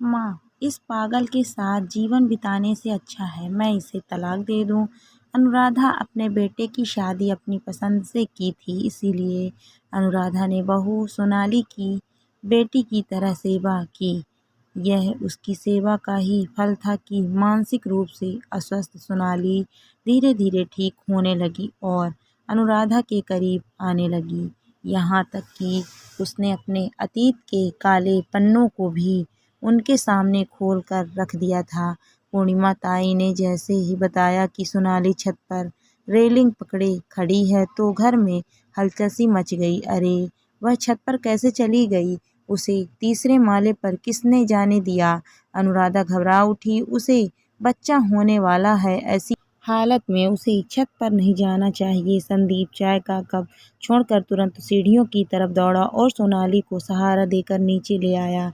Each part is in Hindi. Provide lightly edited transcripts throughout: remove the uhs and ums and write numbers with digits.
माँ, इस पागल के साथ जीवन बिताने से अच्छा है मैं इसे तलाक दे दूँ। अनुराधा अपने बेटे की शादी अपनी पसंद से की थी, इसीलिए अनुराधा ने बहू सोनाली की बेटी की तरह सेवा की। यह उसकी सेवा का ही फल था कि मानसिक रूप से अस्वस्थ सोनाली धीरे धीरे ठीक होने लगी और अनुराधा के करीब आने लगी। यहाँ तक कि उसने अपने अतीत के काले पन्नों को भी उनके सामने खोल कर रख दिया था। पूर्णिमा ताई ने जैसे ही बताया कि सोनाली छत पर रेलिंग पकड़े खड़ी है तो घर में हलचल सी मच गई। अरे, वह छत पर कैसे चली गई? उसे तीसरे माले पर किसने जाने दिया? अनुराधा घबरा उठी। उसे बच्चा होने वाला है, ऐसी हालत में उसे छत पर नहीं जाना चाहिए। संदीप चाय का कप छोड़कर तुरंत सीढ़ियों की तरफ दौड़ा और सोनाली को सहारा देकर नीचे ले आया।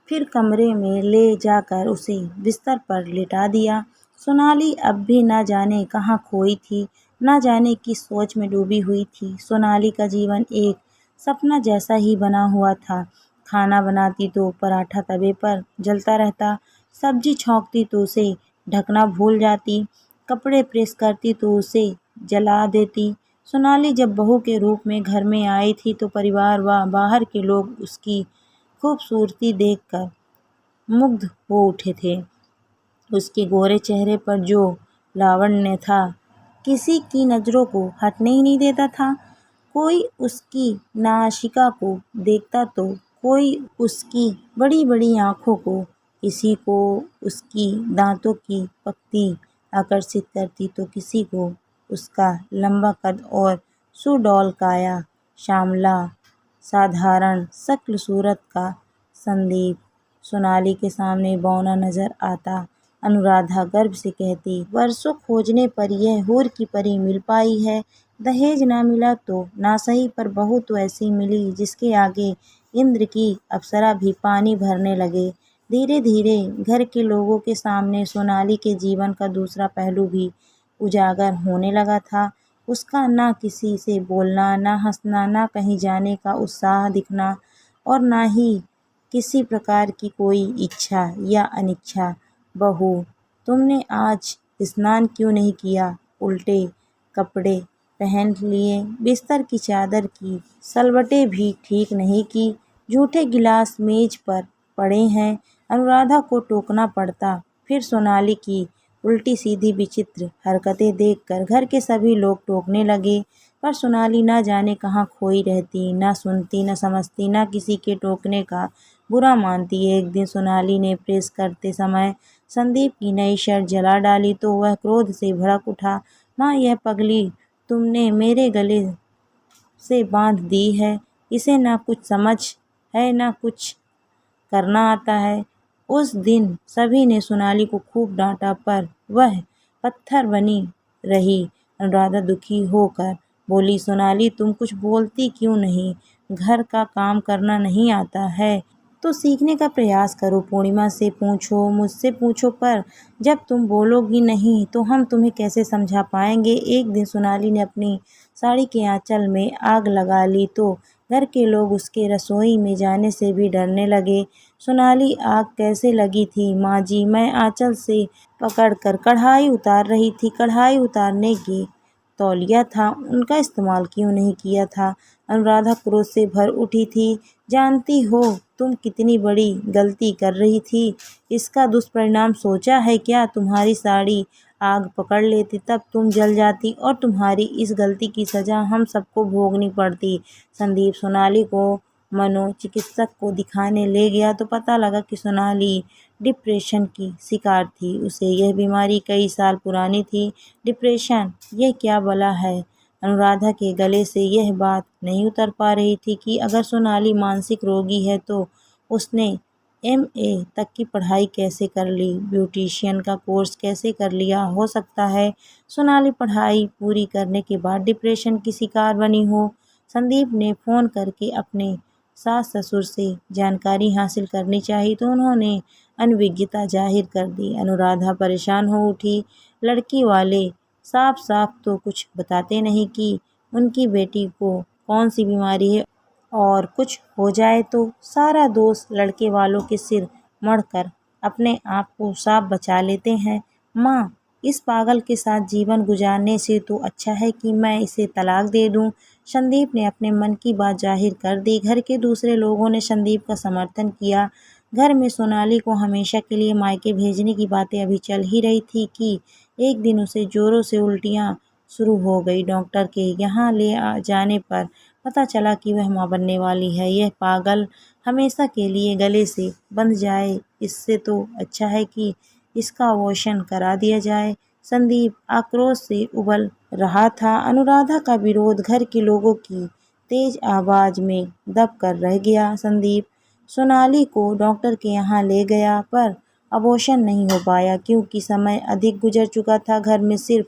फिर कमरे में ले जाकर उसे बिस्तर पर लिटा दिया। सोनाली अब भी न जाने कहाँ खोई थी, न जाने किस सोच में डूबी हुई थी। सोनाली का जीवन एक सपना जैसा ही बना हुआ था। खाना बनाती तो पराठा तवे पर जलता रहता, सब्जी छौंकती तो उसे ढकना भूल जाती, कपड़े प्रेस करती तो उसे जला देती। सोनाली जब बहू के रूप में घर में आई थी तो परिवार व बाहर के लोग उसकी खूबसूरती देखकर मुग्ध हो उठे थे। उसके गोरे चेहरे पर जो लावण्य था, किसी की नज़रों को हटने ही नहीं देता था। कोई उसकी नासिका को देखता तो कोई उसकी बड़ी-बड़ी आँखों को, किसी को उसकी दाँतों की पक्ति आकर्षित करती तो किसी को उसका लंबा कद और सुडौल काया। श्यामला साधारण शक्ल सूरत का संदीप सोनाली के सामने बौना नजर आता। अनुराधा गर्व से कहती, वर्षों खोजने पर यह हूर की परी मिल पाई है। दहेज ना मिला तो ना सही, पर बहू तो ऐसी मिली जिसके आगे इंद्र की अप्सरा भी पानी भरने लगे। धीरे धीरे घर के लोगों के सामने सोनाली के जीवन का दूसरा पहलू भी उजागर होने लगा था। उसका ना किसी से बोलना, ना हंसना, ना कहीं जाने का उत्साह दिखना और ना ही किसी प्रकार की कोई इच्छा या अनिच्छा। बहू, तुमने आज स्नान क्यों नहीं किया? उल्टे कपड़े पहन लिए, बिस्तर की चादर की सलवटें भी ठीक नहीं की, झूठे गिलास मेज पर पड़े हैं। अनुराधा को टोकना पड़ता। फिर सोनाली की उल्टी सीधी विचित्र हरकतें देखकर घर के सभी लोग टोकने लगे, पर सोनाली न जाने कहाँ खोई रहती, न सुनती, न समझती, न किसी के टोकने का बुरा मानती। एक दिन सोनाली ने प्रेस करते समय संदीप की नई शर्ट जला डाली तो वह क्रोध से भड़क उठा। माँ, यह पगली तुमने मेरे गले से बांध दी है। इसे ना कुछ समझ है, ना कुछ करना आता है। उस दिन सभी ने सोनाली को खूब डांटा, पर वह पत्थर बनी रही। अनुराधा दुखी होकर बोली, सोनाली, तुम कुछ बोलती क्यों नहीं? घर का काम करना नहीं आता है तो सीखने का प्रयास करो। पूर्णिमा से पूछो, मुझसे पूछो, पर जब तुम बोलोगी नहीं तो हम तुम्हें कैसे समझा पाएंगे। एक दिन सोनाली ने अपनी साड़ी के आंचल में आग लगा ली तो घर के लोग उसके रसोई में जाने से भी डरने लगे। सोनाली, आग कैसे लगी थी? माँ जी, मैं आंचल से पकड़कर कढ़ाई उतार रही थी। कढ़ाई उतारने के तौलिया था, उनका इस्तेमाल क्यों नहीं किया था? अनुराधा क्रोध से भर उठी थी। जानती हो तुम कितनी बड़ी गलती कर रही थी? इसका दुष्परिणाम सोचा है क्या? तुम्हारी साड़ी आग पकड़ लेती, तब तुम जल जाती और तुम्हारी इस गलती की सजा हम सबको भोगनी पड़ती। संदीप सोनाली को मनोचिकित्सक को दिखाने ले गया तो पता लगा कि सोनाली डिप्रेशन की शिकार थी। उसे यह बीमारी कई साल पुरानी थी। डिप्रेशन, यह क्या बला है? अनुराधा के गले से यह बात नहीं उतर पा रही थी कि अगर सोनाली मानसिक रोगी है तो उसने एमए तक की पढ़ाई कैसे कर ली, ब्यूटिशियन का कोर्स कैसे कर लिया? हो सकता है सोनाली पढ़ाई पूरी करने के बाद डिप्रेशन की शिकार बनी हो। संदीप ने फ़ोन करके अपने सास ससुर से जानकारी हासिल करनी चाहिए तो उन्होंने अनभिज्ञता जाहिर कर दी। अनुराधा परेशान हो उठी। लड़की वाले साफ साफ तो कुछ बताते नहीं कि उनकी बेटी को कौन सी बीमारी है, और कुछ हो जाए तो सारा दोष लड़के वालों के सिर मुड़कर अपने आप को साफ बचा लेते हैं। माँ, इस पागल के साथ जीवन गुजारने से तो अच्छा है कि मैं इसे तलाक दे दूँ। संदीप ने अपने मन की बात जाहिर कर दी। घर के दूसरे लोगों ने संदीप का समर्थन किया। घर में सोनाली को हमेशा के लिए मायके भेजने की बातें अभी चल ही रही थी कि एक दिन उसे जोरों से उल्टियाँ शुरू हो गई। डॉक्टर के यहाँ ले जाने पर पता चला कि वह माँ बनने वाली है। यह पागल हमेशा के लिए गले से बंध जाए, इससे तो अच्छा है कि इसका अबॉर्शन करा दिया जाए। संदीप आक्रोश से उबल रहा था। अनुराधा का विरोध घर के लोगों की तेज आवाज में दब कर रह गया। संदीप सोनाली को डॉक्टर के यहाँ ले गया पर अबॉर्शन नहीं हो पाया क्योंकि समय अधिक गुजर चुका था। घर में सिर्फ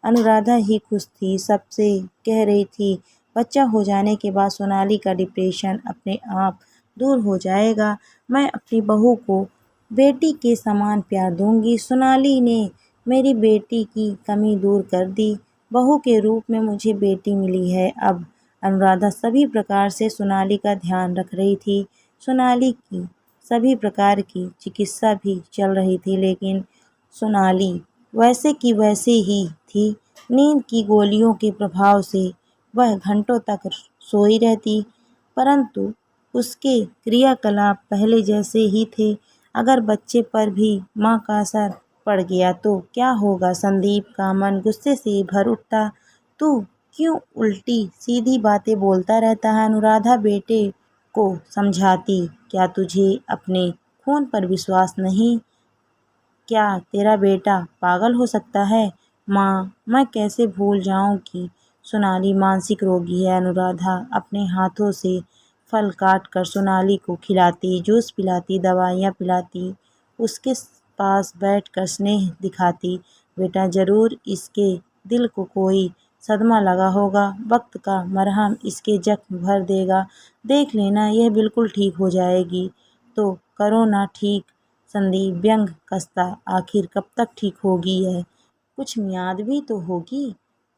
अनुराधा ही खुश थी। सबसे कह रही थी बच्चा हो जाने के बाद सोनाली का डिप्रेशन अपने आप दूर हो जाएगा। मैं अपनी बहू को बेटी के समान प्यार दूंगी। सोनाली ने मेरी बेटी की कमी दूर कर दी। बहू के रूप में मुझे बेटी मिली है। अब अनुराधा सभी प्रकार से सोनाली का ध्यान रख रही थी। सोनाली की सभी प्रकार की चिकित्सा भी चल रही थी, लेकिन सोनाली वैसे की वैसे ही थी। नींद की गोलियों के प्रभाव से वह घंटों तक सोई रहती, परंतु उसके क्रियाकलाप पहले जैसे ही थे। अगर बच्चे पर भी माँ का असर पड़ गया तो क्या होगा? संदीप का मन गुस्से से भर उठता। तू क्यों उल्टी सीधी बातें बोलता रहता है? अनुराधा बेटे को समझाती। क्या तुझे अपने खून पर विश्वास नहीं? क्या तेरा बेटा पागल हो सकता है? माँ, मैं कैसे भूल जाऊँ कि सोनाली मानसिक रोगी है। अनुराधा अपने हाथों से फल काट कर सोनाली को खिलाती, जूस पिलाती, दवाइयाँ पिलाती, उसके पास बैठकर स्नेह दिखाती। बेटा, ज़रूर इसके दिल को कोई सदमा लगा होगा। वक्त का मरहम इसके जख्म भर देगा। देख लेना, यह बिल्कुल ठीक हो जाएगी। तो करो ना ठीक। संदीप व्यंग कसता। आखिर कब तक ठीक होगी यह? कुछ मियाद भी तो होगी।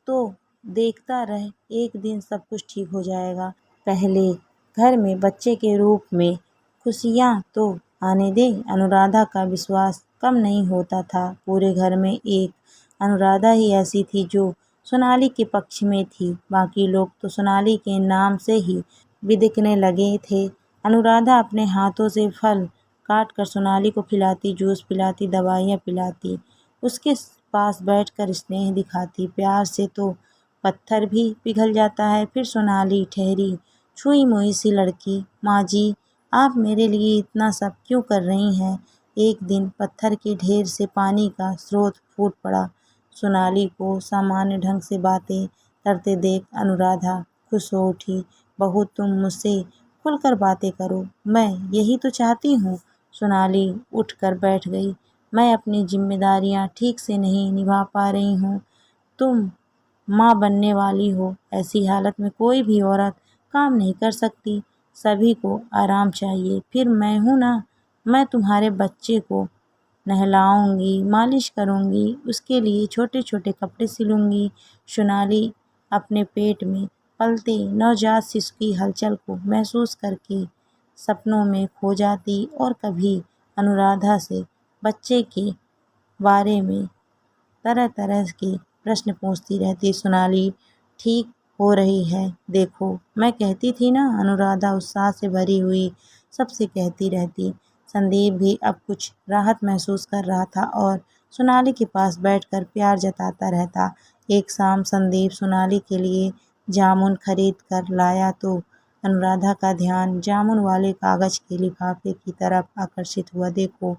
तो देखता रह, एक दिन सब कुछ ठीक हो जाएगा। पहले घर में बच्चे के रूप में खुशियाँ तो आने दे। अनुराधा का विश्वास कम नहीं होता था। पूरे घर में एक अनुराधा ही ऐसी थी जो सोनाली के पक्ष में थी। बाकी लोग तो सोनाली के नाम से ही बिदकने लगे थे। अनुराधा अपने हाथों से फल काट कर सोनाली को खिलाती, जूस पिलाती, दवाइयाँ पिलाती, उसके पास बैठकर स्नेह दिखाती। प्यार से तो पत्थर भी पिघल जाता है। फिर सोनाली ठहरी, छुई मुई सी लड़की। माँ जी, आप मेरे लिए इतना सब क्यों कर रही हैं? एक दिन पत्थर के ढेर से पानी का स्रोत फूट पड़ा। सोनाली को सामान्य ढंग से बातें करते देख अनुराधा खुश हो उठी। बहू, तुम मुझसे खुलकर बातें करो, मैं यही तो चाहती हूँ। सोनाली उठकर बैठ गई। मैं अपनी जिम्मेदारियाँ ठीक से नहीं निभा पा रही हूँ। तुम माँ बनने वाली हो। ऐसी हालत में कोई भी औरत काम नहीं कर सकती। सभी को आराम चाहिए। फिर मैं हूँ ना, मैं तुम्हारे बच्चे को नहलाऊंगी, मालिश करूंगी, उसके लिए छोटे छोटे कपड़े सिलूंगी। सोनाली अपने पेट में पलते नवजात शिशु की हलचल को महसूस करके सपनों में खो जाती और कभी अनुराधा से बच्चे के बारे में तरह तरह के प्रश्न पूछती रहती। सोनाली ठीक हो रही है, देखो मैं कहती थी ना। अनुराधा उत्साह से भरी हुई सबसे कहती रहती। संदीप भी अब कुछ राहत महसूस कर रहा था और सोनाली के पास बैठकर प्यार जताता रहता। एक शाम संदीप सोनाली के लिए जामुन खरीद कर लाया तो अनुराधा का ध्यान जामुन वाले कागज के लिफाफे की तरफ आकर्षित हुआ। देखो,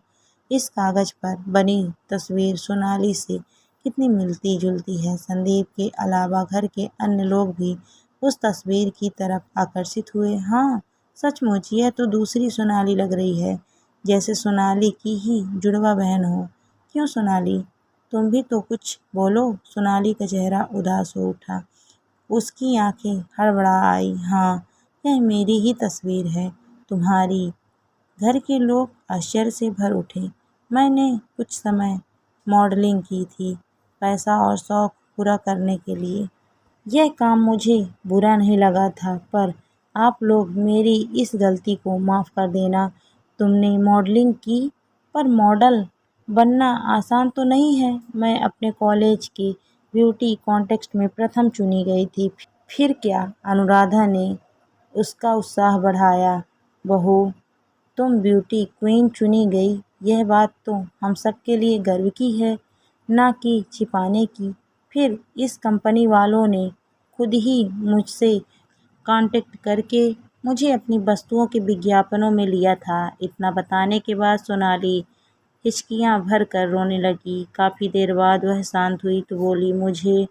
इस कागज पर बनी तस्वीर सोनाली से कितनी मिलती जुलती है। संदीप के अलावा घर के अन्य लोग भी उस तस्वीर की तरफ आकर्षित हुए। हाँ, सचमुच यह तो दूसरी सोनाली लग रही है, जैसे सोनाली की ही जुड़वा बहन हो। क्यों सोनाली, तुम भी तो कुछ बोलो। सोनाली का चेहरा उदास हो उठा। उसकी आंखें हड़बड़ा आई। हाँ, यह मेरी ही तस्वीर है, तुम्हारी। घर के लोग आश्चर्य से भर उठे। मैंने कुछ समय मॉडलिंग की थी, पैसा और शौक पूरा करने के लिए। यह काम मुझे बुरा नहीं लगा था, पर आप लोग मेरी इस गलती को माफ़ कर देना। तुमने मॉडलिंग की, पर मॉडल बनना आसान तो नहीं है। मैं अपने कॉलेज के ब्यूटी कॉन्टेस्ट में प्रथम चुनी गई थी। फिर क्या? अनुराधा ने उसका उत्साह बढ़ाया। बहू, तुम ब्यूटी क्वीन चुनी गई, यह बात तो हम सबके लिए गर्व की है, ना कि छिपाने की। फिर इस कंपनी वालों ने खुद ही मुझसे कांटेक्ट करके मुझे अपनी वस्तुओं के विज्ञापनों में लिया था। इतना बताने के बाद सोनाली हिचकियाँ भर कर रोने लगी। काफ़ी देर बाद वह शांत हुई तो बोली, मुझे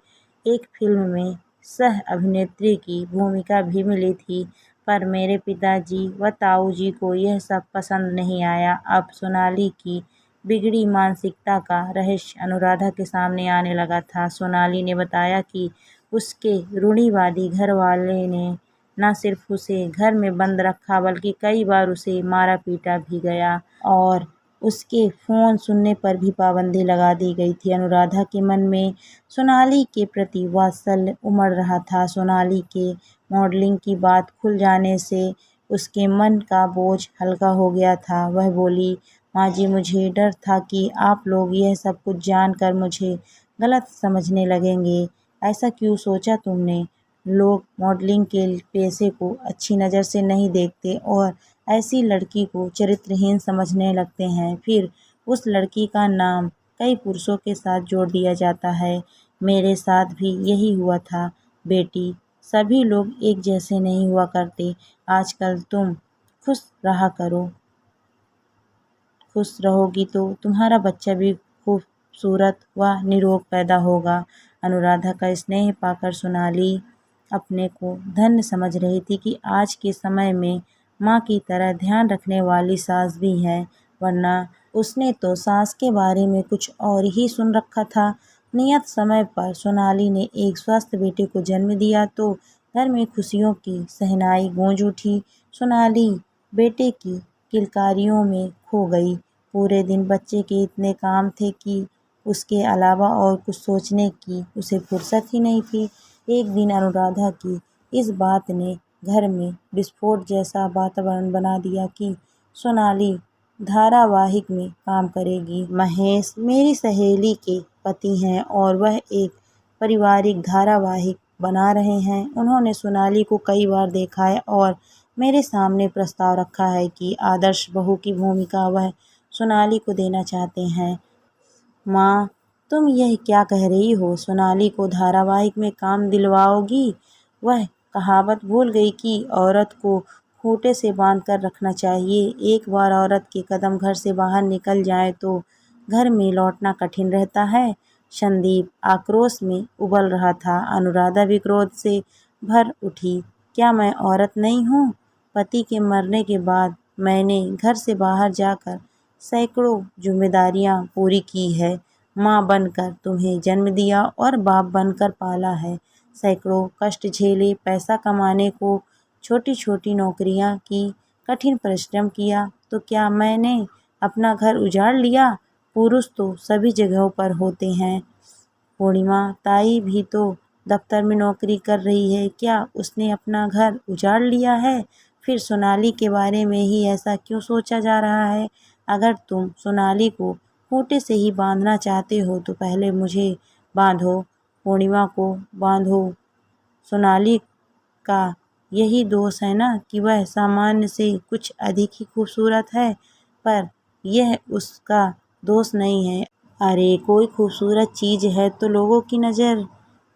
एक फिल्म में सह अभिनेत्री की भूमिका भी मिली थी, पर मेरे पिताजी व ताऊजी को यह सब पसंद नहीं आया। अब सोनाली की बिगड़ी मानसिकता का रहस्य अनुराधा के सामने आने लगा था। सोनाली ने बताया कि उसके रूढ़िवादी घरवाले ने न सिर्फ उसे घर में बंद रखा, बल्कि कई बार उसे मारा पीटा भी गया और उसके फ़ोन सुनने पर भी पाबंदी लगा दी गई थी। अनुराधा के मन में सोनाली के प्रति वात्सल्य उमड़ रहा था। सोनाली के मॉडलिंग की बात खुल जाने से उसके मन का बोझ हल्का हो गया था। वह बोली, माँ जी, मुझे डर था कि आप लोग यह सब कुछ जानकर मुझे गलत समझने लगेंगे। ऐसा क्यों सोचा तुमने? लोग मॉडलिंग के पेशे को अच्छी नज़र से नहीं देखते और ऐसी लड़की को चरित्रहीन समझने लगते हैं। फिर उस लड़की का नाम कई पुरुषों के साथ जोड़ दिया जाता है। मेरे साथ भी यही हुआ था बेटी। सभी लोग एक जैसे नहीं हुआ करते। आजकल तुम खुश रहा करो। खुश रहोगी तो तुम्हारा बच्चा भी खूबसूरत व निरोग पैदा होगा। अनुराधा का स्नेह पाकर सोनाली अपने को धन्य समझ रही थी कि आज के समय में माँ की तरह ध्यान रखने वाली सास भी है, वरना उसने तो सास के बारे में कुछ और ही सुन रखा था। नियत समय पर सोनाली ने एक स्वस्थ बेटे को जन्म दिया तो घर में खुशियों की शहनाई गूंज उठी। सोनाली बेटे की किलकारियों में खो गई। पूरे दिन बच्चे के इतने काम थे कि उसके अलावा और कुछ सोचने की उसे फुर्सत ही नहीं थी। एक दिन अनुराधा की इस बात ने घर में विस्फोट जैसा वातावरण बना दिया कि सोनाली धारावाहिक में काम करेगी। महेश मेरी सहेली के पति हैं और वह एक पारिवारिक धारावाहिक बना रहे हैं। उन्होंने सोनाली को कई बार देखा है और मेरे सामने प्रस्ताव रखा है कि आदर्श बहू की भूमिका वह सोनाली को देना चाहते हैं। माँ, तुम यह क्या कह रही हो? सोनाली को धारावाहिक में काम दिलवाओगी? वह कहावत भूल गई कि औरत को खूंटे से बांध कर रखना चाहिए। एक बार औरत के कदम घर से बाहर निकल जाए तो घर में लौटना कठिन रहता है। संदीप आक्रोश में उबल रहा था। अनुराधा भी क्रोध से भर उठी। क्या मैं औरत नहीं हूँ? पति के मरने के बाद मैंने घर से बाहर जाकर सैकड़ों जिम्मेदारियां पूरी की है। माँ बनकर तुम्हें जन्म दिया और बाप बनकर पाला है। सैकड़ों कष्ट झेले, पैसा कमाने को छोटी छोटी नौकरियां की, कठिन परिश्रम किया, तो क्या मैंने अपना घर उजाड़ लिया? पुरुष तो सभी जगहों पर होते हैं। पूर्णिमा ताई भी तो दफ्तर में नौकरी कर रही है। क्या उसने अपना घर उजाड़ लिया है? फिर सोनाली के बारे में ही ऐसा क्यों सोचा जा रहा है? अगर तुम सोनाली को खूंटे से ही बांधना चाहते हो तो पहले मुझे बांधो, पूर्णिमा को बांधो। सोनाली का यही दोष है ना कि वह सामान्य से कुछ अधिक ही खूबसूरत है, पर यह उसका दोष नहीं है। अरे, कोई खूबसूरत चीज़ है तो लोगों की नज़र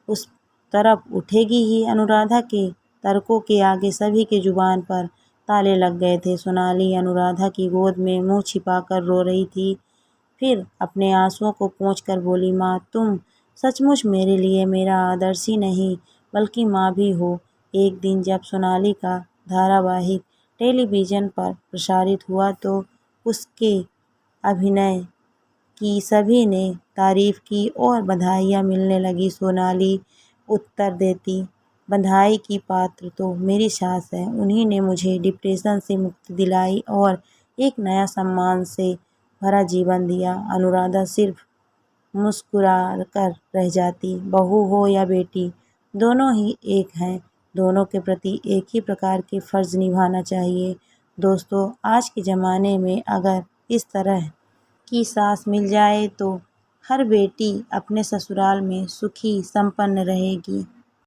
उस तरफ उठेगी ही। अनुराधा के तर्कों के आगे सभी के जुबान पर ताले लग गए थे। सोनाली अनुराधा की गोद में मुंह छिपाकर रो रही थी। फिर अपने आंसुओं को पोंछकर बोली, माँ, तुम सचमुच मेरे लिए मेरा आदर्श ही नहीं बल्कि माँ भी हो। एक दिन जब सोनाली का धारावाहिक टेलीविज़न पर प्रसारित हुआ तो उसके अभिनय की सभी ने तारीफ की और बधाइयाँ मिलने लगी। सोनाली उत्तर देती, बधाई की पात्र तो मेरी सास है। उन्हीं ने मुझे डिप्रेशन से मुक्ति दिलाई और एक नया सम्मान से भरा जीवन दिया। अनुराधा सिर्फ मुस्कुरा कर रह जाती। बहू हो या बेटी, दोनों ही एक हैं। दोनों के प्रति एक ही प्रकार के फ़र्ज़ निभाना चाहिए। दोस्तों, आज के ज़माने में अगर इस तरह की सास मिल जाए तो हर बेटी अपने ससुराल में सुखी संपन्न रहेगी।